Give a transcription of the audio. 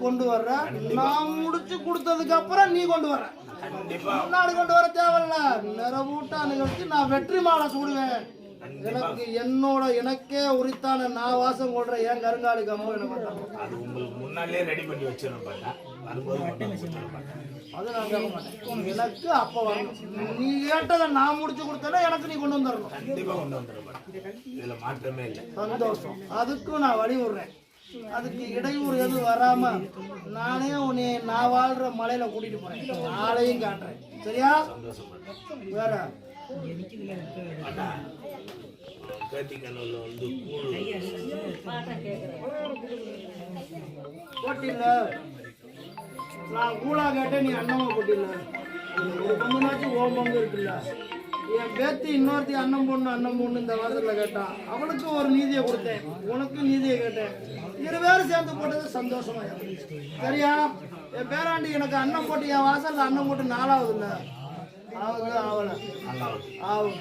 கொண்டு வர்ற. நான் முடிச்சு கொடுத்ததுக்கு அப்புறம் நீ கொண்டு வர. முன்னாடி கொண்டு வர தேவையில்ல. நிறவூட்டா நிகழ்ச்சி நான் வெற்றி மாலை சூடுவேன். எனக்கு எனக்கே உரித்தான நான் வாசம் கொள்ற என் கருங்காலி கம்பு எனக்கு அது உங்களுக்கு முன்னாலே ரெடி பண்ணி வச்சிருப்பேன். அது நான் கேட்க மாட்டேன். எனக்கு அப்ப வரணும். நீ கேட்டதை நான் முடிச்சு கொடுத்தா எனக்கு நீ கொண்டு வந்துடணும். கண்டிப்பா கொண்டு வந்துடுவேன். இதுல மாற்றமே இல்லை. சந்தோஷம். அதுக்கும் நான் வழி விடுறேன். அதுக்கு இடையூறு எதுவும் வராம நானே உன்னை நான் வாழ்ற மலையில கூட்டிட்டு போறேன். நாளையும் காட்டுறேன். சரியா? வேற போட்டில்ல நான் கூழா கேட்டேன். நீ அண்ணமா போட்டில்ல ஒரு பங்குனாச்சும் ஓ பங்கு இருக்குல்ல. என் பேத்தி இன்னொருத்தி அண்ணன் பொண்ணு இந்த வாரத்துல கேட்டான். அவளுக்கு ஒரு நீதியை கொடுத்தேன். உனக்கு நீதியை கேட்டேன். 2 பேரும் சேர்ந்து போட்டது சந்தோஷமா. சரியா? என் பேராண்டி எனக்கு அண்ணன் போட்டு என் வாசல்ல அண்ணன் போட்டு 4வது இல்ல ஆகுது ஆகல ஆகும்.